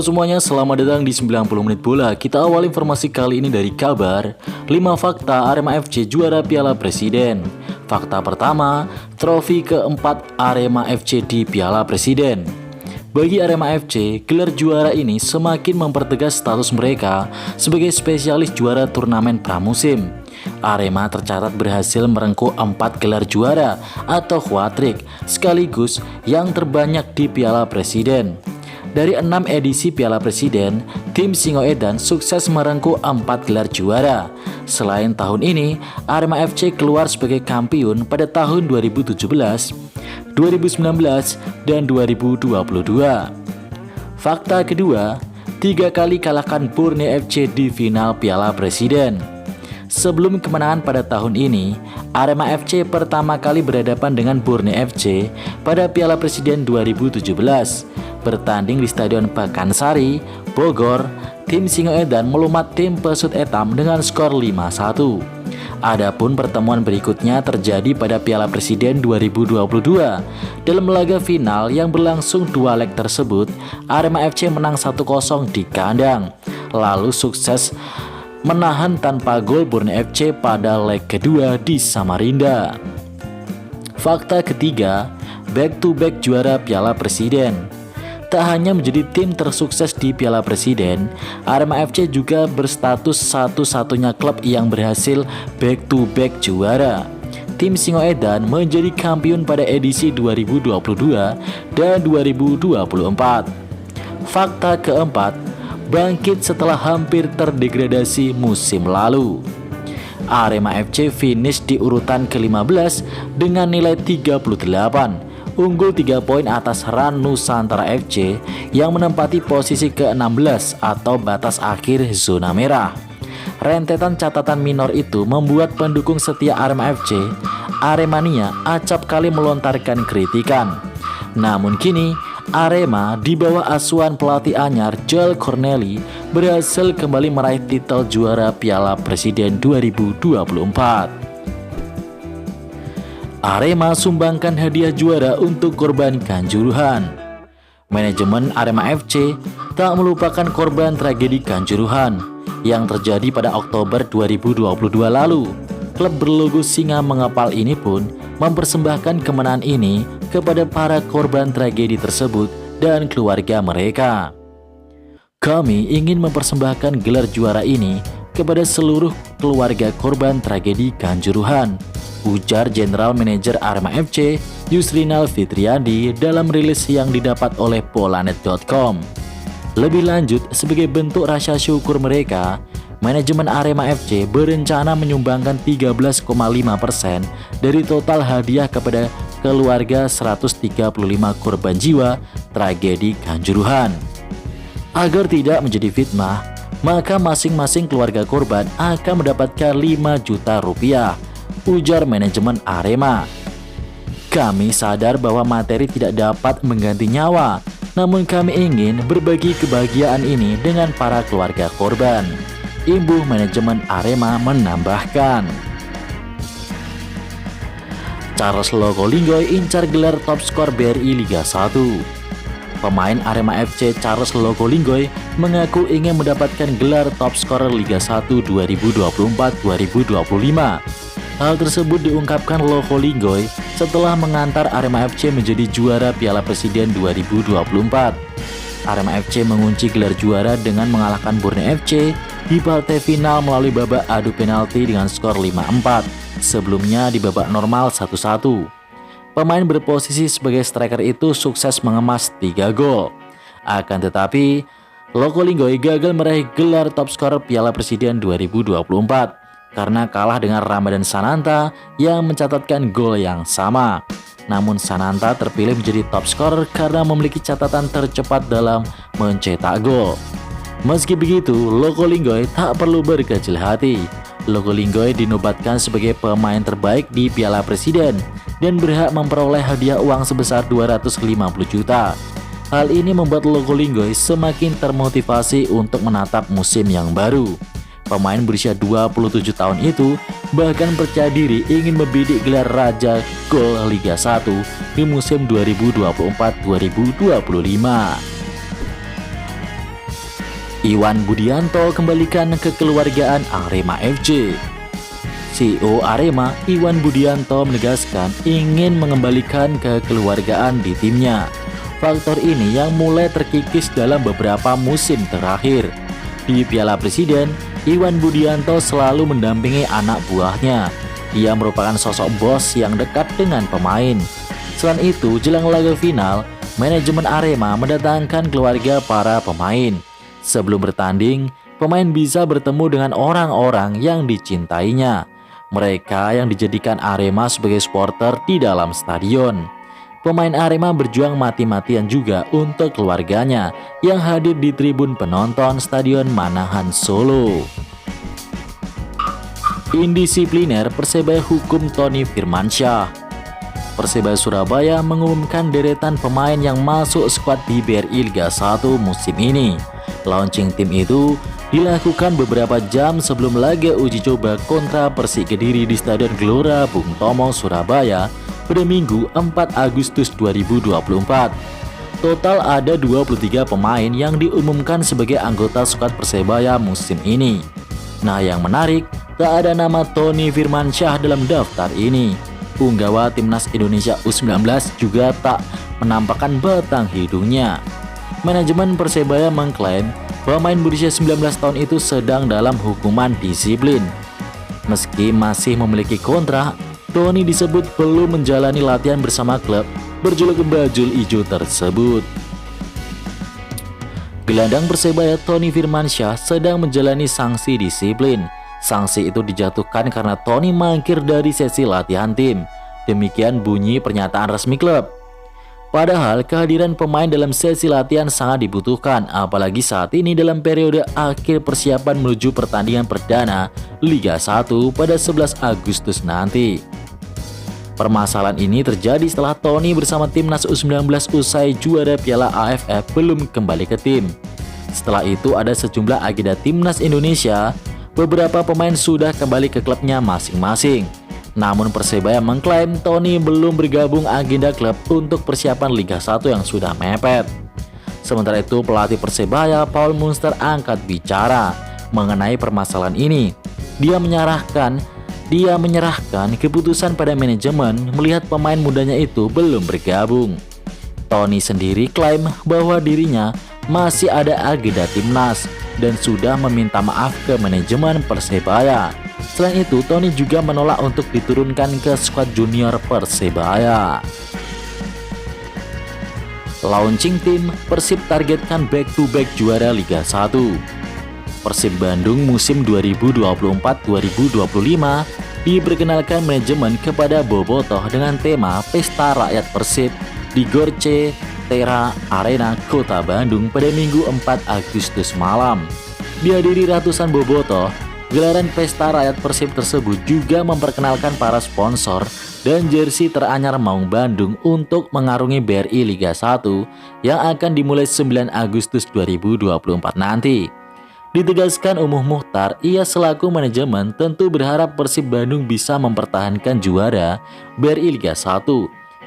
Halo semuanya, selamat datang di 90 menit bola. Kita awal informasi kali ini dari kabar 5 fakta Arema FC juara Piala Presiden. Fakta pertama, trofi keempat Arema FC di Piala Presiden. Bagi Arema FC, gelar juara ini semakin mempertegas status mereka sebagai spesialis juara turnamen pramusim. Arema tercatat berhasil merengkuh 4 gelar juara atau hat-trick sekaligus yang terbanyak di Piala Presiden. Dari 6 edisi Piala Presiden, tim Singoedan sukses merengkuh 4 gelar juara. Selain tahun ini, Arema FC keluar sebagai kampiun pada tahun 2017, 2019, dan 2022. Fakta kedua, 3 kali kalahkan Borneo FC di final Piala Presiden. Sebelum kemenangan pada tahun ini, Arema FC pertama kali berhadapan dengan Borneo FC pada Piala Presiden 2017. Bertanding di Stadion Pakansari, Bogor, tim Singoedan melumat tim Pesut Etam dengan skor 5-1. Adapun pertemuan berikutnya terjadi pada Piala Presiden 2022. Dalam laga final yang berlangsung 2 leg tersebut, Arema FC menang 1-0 di kandang, lalu sukses menahan tanpa gol Borneo FC pada leg kedua di Samarinda. Fakta ketiga, back-to-back juara Piala Presiden. Tak hanya menjadi tim tersukses di Piala Presiden, Arema FC juga berstatus satu-satunya klub yang berhasil back-to-back juara. Tim Singoedan menjadi kampiun pada edisi 2022 dan 2024. Fakta keempat, bangkit setelah hampir terdegradasi musim lalu. Arema FC finish di urutan ke-15 dengan nilai 38. Unggul 3 poin atas Ran Nusantara FC yang menempati posisi ke-16 atau batas akhir zona merah. Rentetan catatan minor itu membuat pendukung setia Arema FC, Aremania, acap kali melontarkan kritikan. Namun kini, Arema di bawah asuhan pelatih anyar Joel Corneli berhasil kembali meraih titel juara Piala Presiden 2024. Arema sumbangkan hadiah juara untuk korban Kanjuruhan. Manajemen Arema FC tak melupakan korban tragedi Kanjuruhan yang terjadi pada Oktober 2022 lalu. Klub berlogo singa mengepal ini pun mempersembahkan kemenangan ini kepada para korban tragedi tersebut dan keluarga mereka. Kami ingin mempersembahkan gelar juara ini kepada seluruh keluarga korban tragedi Kanjuruhan, ujar General Manager Arema FC Yusrinal Fitriandi dalam rilis yang didapat oleh Polanet.com. Lebih lanjut, sebagai bentuk rasa syukur mereka, manajemen Arema FC berencana menyumbangkan 13,5% dari total hadiah kepada keluarga 135 korban jiwa tragedi Kanjuruhan. Agar tidak menjadi fitnah, maka masing-masing keluarga korban akan mendapatkan 5 juta rupiah, ujar manajemen Arema. Kami sadar bahwa materi tidak dapat mengganti nyawa, namun kami ingin berbagi kebahagiaan ini dengan para keluarga korban, imbuh manajemen Arema menambahkan. Charles Lokolinggoy incar gelar top skor BRI Liga 1. Pemain Arema FC Charles Lokolinggoy mengaku ingin mendapatkan gelar top skor Liga 1 2024-2025. Hal tersebut diungkapkan Lokolinggoy setelah mengantar Arema FC menjadi juara Piala Presiden 2024. Arema FC mengunci gelar juara dengan mengalahkan Borneo FC di partai final melalui babak adu penalti dengan skor 5-4. Sebelumnya di babak normal 1-1. Pemain berposisi sebagai striker itu sukses mengemas 3 gol. Akan tetapi, Lokolinggoy gagal meraih gelar top skor Piala Presiden 2024 karena kalah dengan Ramadan Sananta yang mencatatkan gol yang sama. Namun Sananta terpilih menjadi top skor karena memiliki catatan tercepat dalam mencetak gol. Meski begitu, Lokolinggoy tak perlu berkecil hati. Lokolinggoy dinobatkan sebagai pemain terbaik di Piala Presiden dan berhak memperoleh hadiah uang sebesar 250 juta. Hal ini membuat Lokolinggoy semakin termotivasi untuk menatap musim yang baru. Pemain berusia 27 tahun itu bahkan percaya diri ingin membidik gelar Raja Gol Liga 1 di musim 2024-2025. Iwan Budianto kembalikan kekeluargaan Arema FC. CEO Arema, Iwan Budianto menegaskan ingin mengembalikan kekeluargaan di timnya. Faktor ini yang mulai terkikis dalam beberapa musim terakhir. Di Piala Presiden, Iwan Budianto selalu mendampingi anak buahnya. Ia merupakan sosok bos yang dekat dengan pemain. Selain itu, jelang laga final, manajemen Arema mendatangkan keluarga para pemain. Sebelum bertanding, pemain bisa bertemu dengan orang-orang yang dicintainya. Mereka yang dijadikan Arema sebagai supporter di dalam stadion. Pemain Arema berjuang mati-matian juga untuk keluarganya yang hadir di tribun penonton Stadion Manahan Solo. Indisipliner Persebaya hukum Tony Firmansyah. Persebaya Surabaya mengumumkan deretan pemain yang masuk skuad di BRI Liga 1 musim ini. Launching tim itu dilakukan beberapa jam sebelum laga uji coba kontra Persik Kediri di Stadion Gelora Bung Tomo, Surabaya pada Minggu 4 Agustus 2024. Total ada 23 pemain yang diumumkan sebagai anggota skuad Persebaya musim ini. Nah, yang menarik, tak ada nama Tony Firmansyah dalam daftar ini. Punggawa Timnas Indonesia U19 juga tak menampakkan batang hidungnya. Manajemen Persebaya mengklaim pemain berusia 19 tahun itu sedang dalam hukuman disiplin. Meski masih memiliki kontrak, Tony disebut belum menjalani latihan bersama klub berjuluk Bajul Ijo tersebut. Gelandang Persebaya Tony Firmansyah sedang menjalani sanksi disiplin. Sanksi itu dijatuhkan karena Tony mangkir dari sesi latihan tim. Demikian bunyi pernyataan resmi klub. Padahal kehadiran pemain dalam sesi latihan sangat dibutuhkan, apalagi saat ini dalam periode akhir persiapan menuju pertandingan perdana Liga 1 pada 11 Agustus nanti. Permasalahan ini terjadi setelah Tony bersama Timnas U19 usai juara Piala AFF belum kembali ke tim. Setelah itu ada sejumlah agenda Timnas Indonesia, beberapa pemain sudah kembali ke klubnya masing-masing. Namun Persebaya mengklaim Tony belum bergabung agenda klub untuk persiapan Liga 1 yang sudah mepet. Sementara itu pelatih Persebaya Paul Munster angkat bicara mengenai permasalahan ini. Dia menyerahkan keputusan pada manajemen melihat pemain mudanya itu belum bergabung. Tony sendiri klaim bahwa dirinya masih ada agenda timnas dan sudah meminta maaf ke manajemen Persebaya. Selain itu, Tony juga menolak untuk diturunkan ke skuad junior Persebaya. Launching tim, Persib targetkan back-to-back juara Liga 1. Persib Bandung musim 2024-2025 diperkenalkan manajemen kepada Bobotoh dengan tema Pesta Rakyat Persib di Gorce Tera Arena Kota Bandung pada Minggu 4 Agustus malam. Dihadiri ratusan bobotoh, gelaran Pesta Rakyat Persib tersebut juga memperkenalkan para sponsor dan jersey teranyar Maung Bandung untuk mengarungi BRI Liga 1 yang akan dimulai 9 Agustus 2024 nanti. Ditegaskan Umuh Mukhtar, ia selaku manajemen tentu berharap Persib Bandung bisa mempertahankan juara BRI Liga 1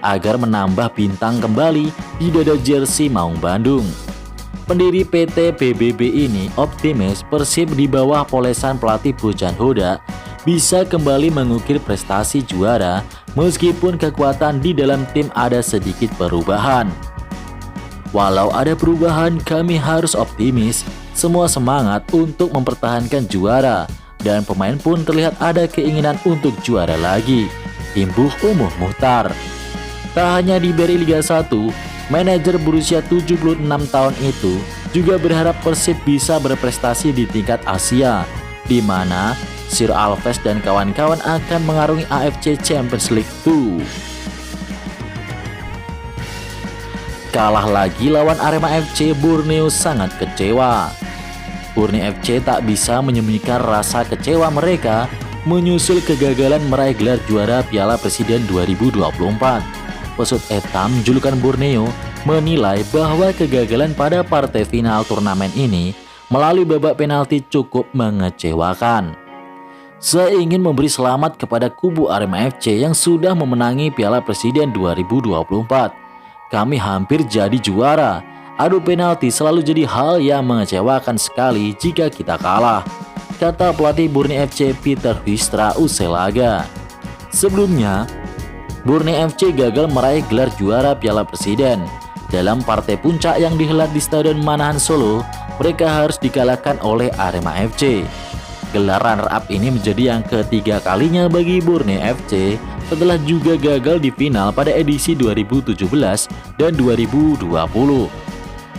agar menambah bintang kembali di dada jersey Maung Bandung. Pendiri PT PBB ini optimis Persib di bawah polesan pelatih Bojan Hoda bisa kembali mengukir prestasi juara meskipun kekuatan di dalam tim ada sedikit perubahan. Walau ada perubahan, kami harus optimis, semua semangat untuk mempertahankan juara dan pemain pun terlihat ada keinginan untuk juara lagi, imbuh Umuh Mukhtar. Tak hanya di BRI Liga 1, manajer berusia 76 tahun itu juga berharap Persib bisa berprestasi di tingkat Asia, di mana Sir Alves dan kawan-kawan akan mengarungi AFC Champions League 2. Kalah lagi lawan Arema FC, Borneo sangat kecewa. Borneo FC tak bisa menyembunyikan rasa kecewa mereka menyusul kegagalan meraih gelar juara Piala Presiden 2024. Pesut Etam julukan Borneo menilai bahwa kegagalan pada partai final turnamen ini melalui babak penalti cukup mengecewakan. Saya ingin memberi selamat kepada kubu Arema FC yang sudah memenangi Piala Presiden 2024. Kami hampir jadi juara. Adu penalti selalu jadi hal yang mengecewakan sekali jika kita kalah, kata pelatih Borneo FC Peter Huistra usai laga. Sebelumnya, Borneo FC gagal meraih gelar juara Piala Presiden. Dalam partai puncak yang dihelat di Stadion Manahan Solo, mereka harus dikalahkan oleh Arema FC. Gelar runner-up ini menjadi yang ketiga kalinya bagi Borneo FC setelah juga gagal di final pada edisi 2017 dan 2020.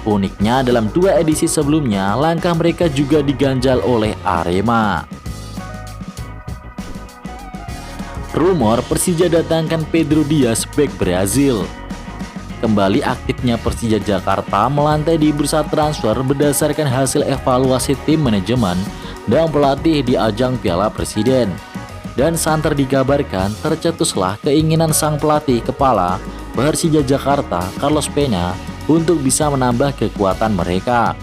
Uniknya, dalam dua edisi sebelumnya, langkah mereka juga diganjal oleh Arema. Rumor Persija datangkan Pedro Dias bek Brazil. Kembali aktifnya Persija Jakarta melantai di bursa transfer berdasarkan hasil evaluasi tim manajemen dan pelatih di ajang Piala Presiden. Dan santer dikabarkan tercetuslah keinginan sang pelatih kepala Persija Jakarta, Carlos Pena, untuk bisa menambah kekuatan mereka.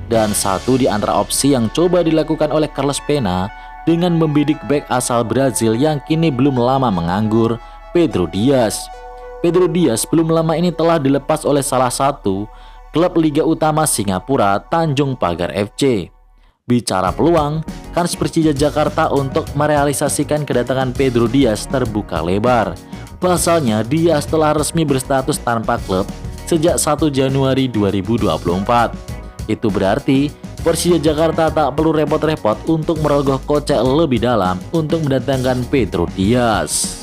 Dan satu di antara opsi yang coba dilakukan oleh Carlos Pena dengan membidik bek asal Brazil yang kini belum lama menganggur, Pedro Dias. Pedro Dias belum lama ini telah dilepas oleh salah satu klub Liga Utama Singapura, Tanjung Pagar FC. Bicara peluang, kans Persija Jakarta untuk merealisasikan kedatangan Pedro Dias terbuka lebar. Pasalnya, Dias telah resmi berstatus tanpa klub sejak 1 Januari 2024. Itu berarti Persija Jakarta tak perlu repot-repot untuk merogoh kocek lebih dalam untuk mendatangkan Pedro Dias.